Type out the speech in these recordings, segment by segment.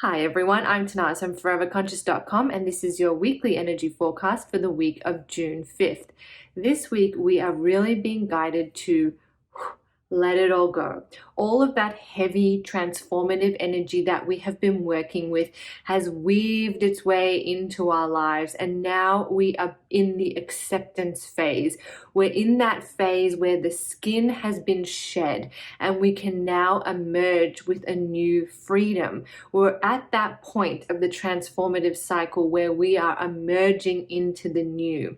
Hi everyone, I'm Tanaz from foreverconscious.com and this is your weekly energy forecast for the week of June 5th. This week we are really being guided to let it all go. All of that heavy transformative energy that we have been working with has weaved its way into our lives, and now we are in the acceptance phase. We're in that phase where the skin has been shed and we can now emerge with a new freedom. We're at that point of the transformative cycle where we are emerging into the new.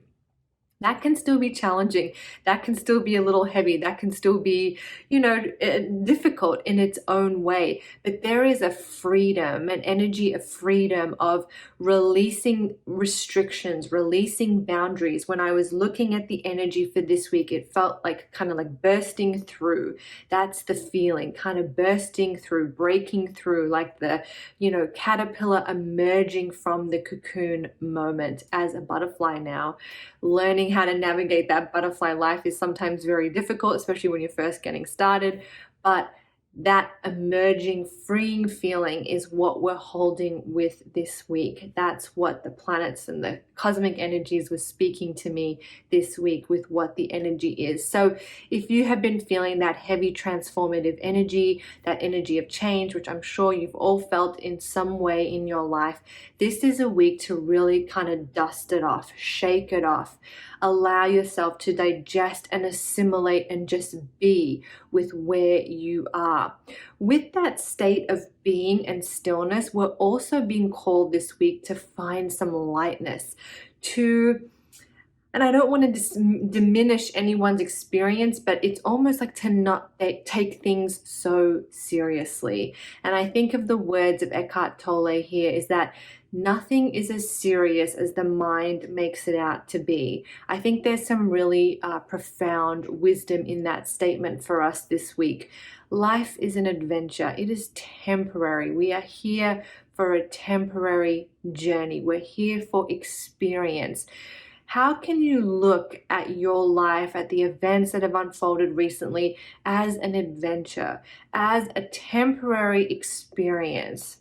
That can still be challenging. That can still be a little heavy. That can still be, difficult in its own way. But there is a freedom, an energy of freedom, of releasing restrictions, releasing boundaries. When I was looking at the energy for this week, it felt like kind of like bursting through. That's the feeling, kind of bursting through, breaking through, like the, caterpillar emerging from the cocoon moment as a butterfly now. Learning how to navigate that butterfly life is sometimes very difficult, especially when you're first getting started, but that emerging, freeing feeling is what we're holding with this week. That's what the planets and the cosmic energies were speaking to me this week with what the energy is. So if you have been feeling that heavy transformative energy, that energy of change, which I'm sure you've all felt in some way in your life, this is a week to really kind of dust it off, shake it off, allow yourself to digest and assimilate and just be with where you are. With that state of being and stillness, we're also being called this week to find some lightness, and I don't want to diminish anyone's experience, but it's almost like to not take things so seriously. And I think of the words of Eckhart Tolle here is that nothing is as serious as the mind makes it out to be. I think there's some really profound wisdom in that statement for us this week. Life is an adventure. It is temporary. We are here for a temporary journey. We're here for experience. How can you look at your life, at the events that have unfolded recently, as an adventure, as a temporary experience?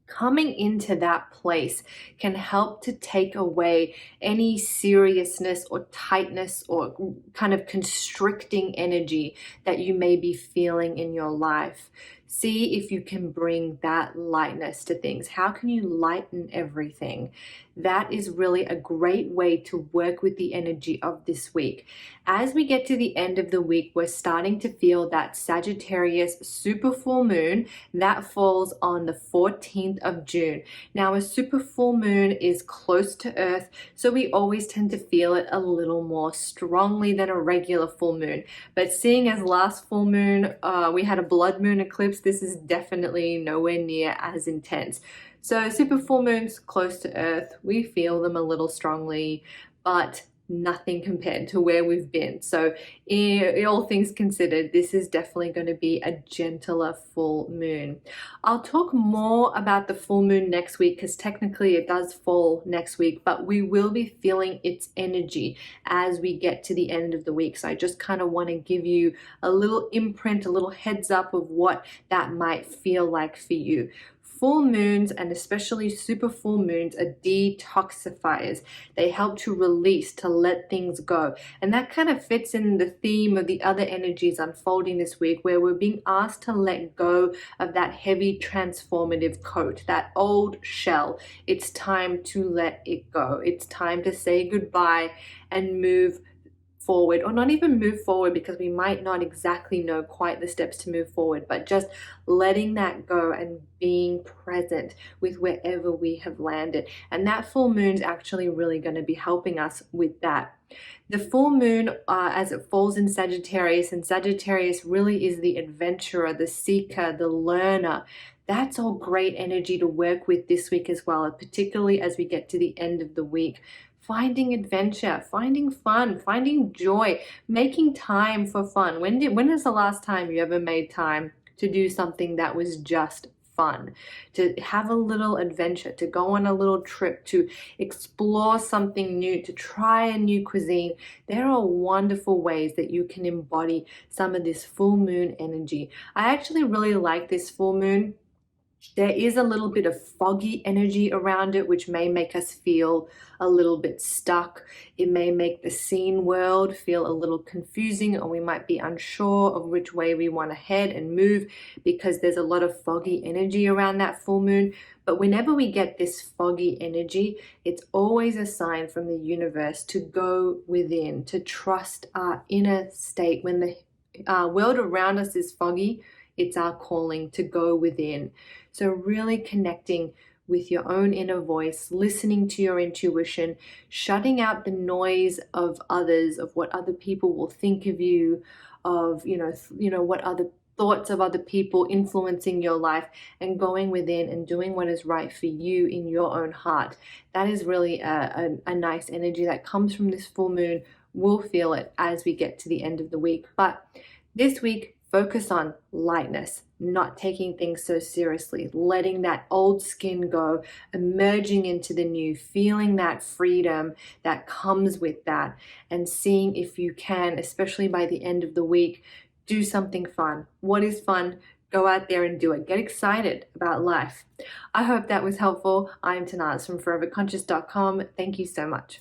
Coming into that place can help to take away any seriousness or tightness or kind of constricting energy that you may be feeling in your life. See if you can bring that lightness to things. How can you lighten everything? That is really a great way to work with the energy of this week. As we get to the end of the week, we're starting to feel that Sagittarius super full moon that falls on the 14th of June. Now, a super full moon is close to Earth, so we always tend to feel it a little more strongly than a regular full moon. But seeing as last full moon, we had a blood moon eclipse, this is definitely nowhere near as intense. So super full moons close to Earth, we feel them a little strongly, but nothing compared to where we've been. So in all things considered, this is definitely going to be a gentler full moon. I'll talk more about the full moon next week because technically it does fall next week, but we will be feeling its energy as we get to the end of the week. So I just kind of want to give you a little imprint, a little heads up of what that might feel like for you. Full moons, and especially super full moons, are detoxifiers. They help to release, to let things go. And that kind of fits in the theme of the other energies unfolding this week, where we're being asked to let go of that heavy transformative coat, that old shell. It's time to let it go. It's time to say goodbye and move forward, or not even move forward because we might not exactly know quite the steps to move forward, but just letting that go and being present with wherever we have landed. And that full moon's actually really going to be helping us with that. The full moon, as it falls in Sagittarius, and Sagittarius really is the adventurer, the seeker, the learner. That's all great energy to work with this week as well, particularly as we get to the end of the week. Finding adventure, finding fun, finding joy, making time for fun. When is the last time you ever made time to do something that was just fun, to have a little adventure, to go on a little trip, to explore something new, to try a new cuisine? There are wonderful ways that you can embody some of this full moon energy. I actually really like this full moon There is a little bit of foggy energy around it, which may make us feel a little bit stuck. It may make the seen world feel a little confusing, or we might be unsure of which way we want to head and move because there's a lot of foggy energy around that full moon. But whenever we get this foggy energy, it's always a sign from the universe to go within, to trust our inner state. When the world around us is foggy, it's our calling to go within. So really connecting with your own inner voice, listening to your intuition, shutting out the noise of others, of what other people will think of you, of what other thoughts of other people influencing your life, and going within and doing what is right for you in your own heart. That is really a nice energy that comes from this full moon. We'll feel it as we get to the end of the week. But this week, focus on lightness, not taking things so seriously, letting that old skin go, emerging into the new, feeling that freedom that comes with that, and seeing if you can, especially by the end of the week, do something fun. What is fun? Go out there and do it. Get excited about life. I hope that was helpful. I'm Tanaz from foreverconscious.com. Thank you so much.